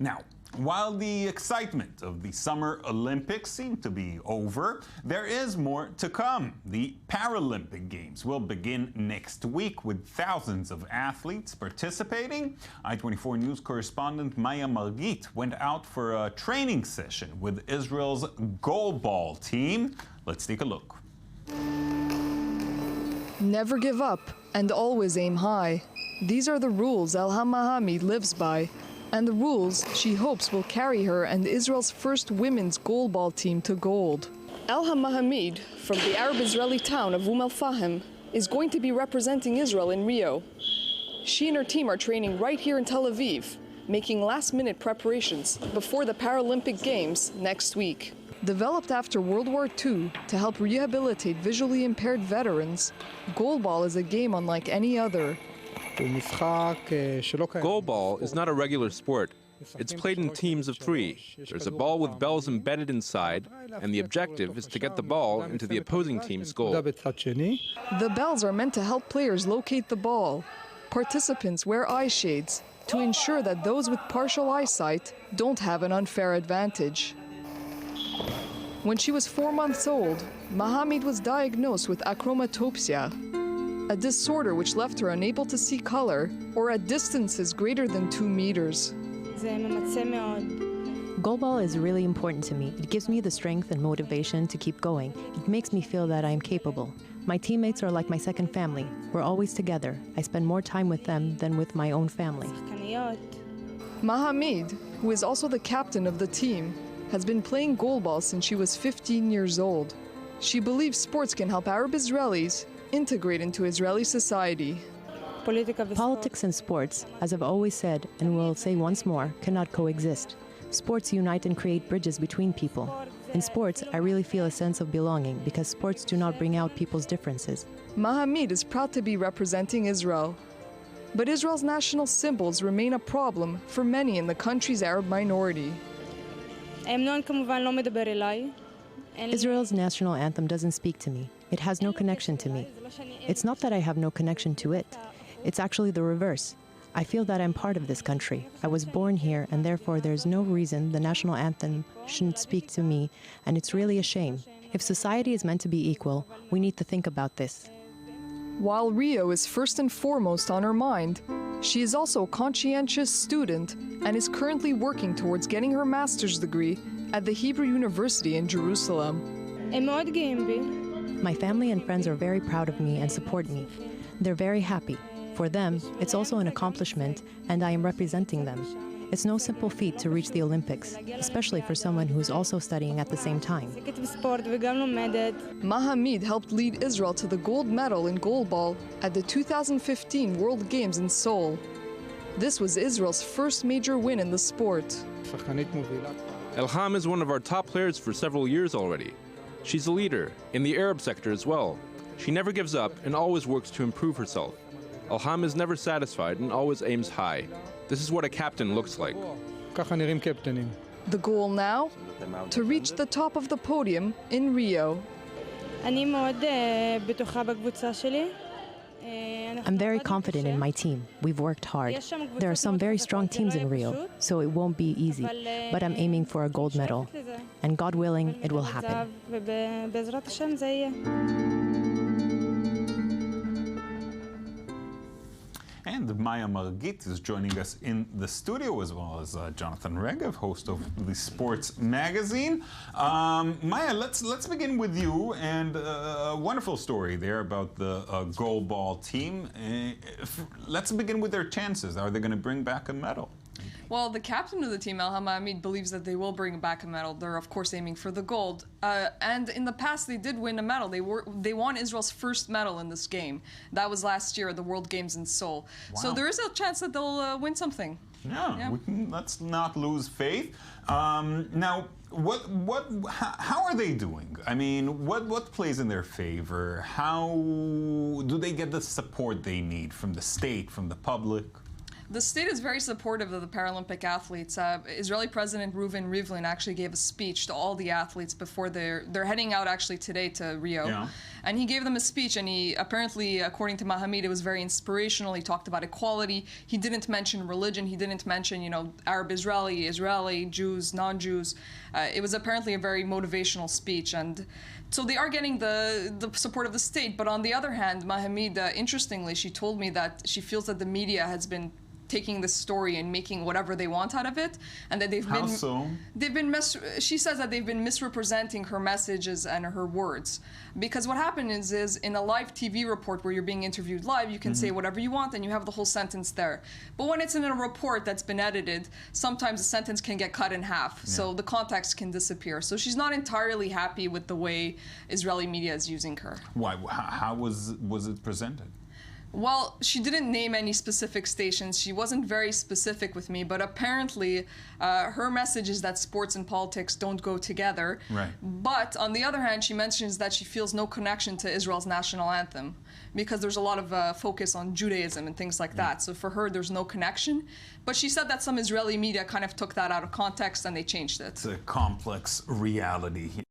Now, while the excitement of the Summer Olympics seemed to be over, there is more to come. The Paralympic Games will begin next week with thousands of athletes participating. I-24 News correspondent Maya Margit went out for a training session with Israel's goalball team. Let's take a look. Never give up and always aim high. These are the rules Elham Mahamid lives by, and the rules she hopes will carry her and Israel's first women's goalball team to gold. Elham Mahamid, from the Arab-Israeli town of Al-Fahim, is going to be representing Israel in Rio. She and her team are training right here in Tel Aviv, making last-minute preparations before the Paralympic Games next week. Developed after World War II to help rehabilitate visually impaired veterans, goalball is a game unlike any other. Goalball is not a regular sport. It's played in teams of 3. There's a ball with bells embedded inside, and the objective is to get the ball into the opposing team's goal. The bells are meant to help players locate the ball. Participants wear eye shades to ensure that those with partial eyesight don't have an unfair advantage. When she was 4 months old, Mahamid was diagnosed with achromatopsia, a disorder which left her unable to see color or at distances greater than 2 meters. Goalball is really important to me. It gives me the strength and motivation to keep going. It makes me feel that I am capable. My teammates are like my second family. We're always together. I spend more time with them than with my own family. Mahamid, who is also the captain of the team, has been playing goalball since she was 15 years old. She believes sports can help Arab Israelis integrate into Israeli society. Politics and sports, as I've always said and will say once more, cannot coexist. Sports unite and create bridges between people. In sports, I really feel a sense of belonging because sports do not bring out people's differences. Mahamid is proud to be representing Israel. But Israel's national symbols remain a problem for many in the country's Arab minority. Israel's national anthem doesn't speak to me. It has no connection to me. It's not that I have no connection to it. It's actually the reverse. I feel that I'm part of this country. I was born here, and therefore there's no reason the national anthem shouldn't speak to me, and it's really a shame. If society is meant to be equal, we need to think about this. While Rio is first and foremost on her mind, she is also a conscientious student and is currently working towards getting her master's degree at the Hebrew University in Jerusalem. My family and friends are very proud of me and support me. They're very happy. For them, it's also an accomplishment, and I am representing them. It's no simple feat to reach the Olympics, especially for someone who's also studying at the same time. Mahamid helped lead Israel to the gold medal in goalball at the 2015 World Games in Seoul. This was Israel's first major win in the sport. Elham is one of our top players for several years already. She's a leader, in the Arab sector as well. She never gives up and always works to improve herself. Elham is never satisfied and always aims high. This is what a captain looks like. The goal now? To reach the top of the podium in Rio. I'm very confident in my team. We've worked hard. There are some very strong teams in Rio, so it won't be easy. But I'm aiming for a gold medal. And God willing, it will happen. And Maya Margit is joining us in the studio, as well as Jonathan Regev, host of the Sports Magazine. Maya, let's begin with you, and a wonderful story there about the goalball team. Let's begin with their chances. Are they going to bring back a medal? Well, the captain of the team, Elham Mahamid, believes that they will bring back a medal. They're, of course, aiming for the gold. And in the past, they did win a medal. They won Israel's first medal in this game. That was last year at the World Games in Seoul. Wow. So there is a chance that they'll win something. Yeah. Let's not lose faith. Now, how are they doing? I mean, what plays in their favor? How do they get the support they need from the state, from the public? The state is very supportive of the Paralympic athletes. Israeli President Reuven Rivlin actually gave a speech to all the athletes before they're heading out actually today to Rio. Yeah. And he gave them a speech, and he apparently, according to Mahamid, it was very inspirational. He talked about equality. He didn't mention religion. He didn't mention, Arab Israeli, Israeli, Jews, non-Jews. It was apparently a very motivational speech. And so they are getting the support of the state. But on the other hand, Mahamid, interestingly, she told me that she feels that the media has been taking this story and making whatever they want out of it, and that she says that they've been misrepresenting her messages and her words. Because what happens is in a live TV report where you're being interviewed live, you can say whatever you want and you have the whole sentence there. But when it's in a report that's been edited, sometimes the sentence can get cut in half, so the context can disappear. So she's not entirely happy with the way Israeli media is using her. Why? How was it presented? Well, she didn't name any specific stations. She wasn't very specific with me, but apparently her message is that sports and politics don't go together. Right. But on the other hand, she mentions that she feels no connection to Israel's national anthem because there's a lot of focus on Judaism and things like that. So for her, there's no connection. But she said that some Israeli media kind of took that out of context and they changed it. It's a complex reality.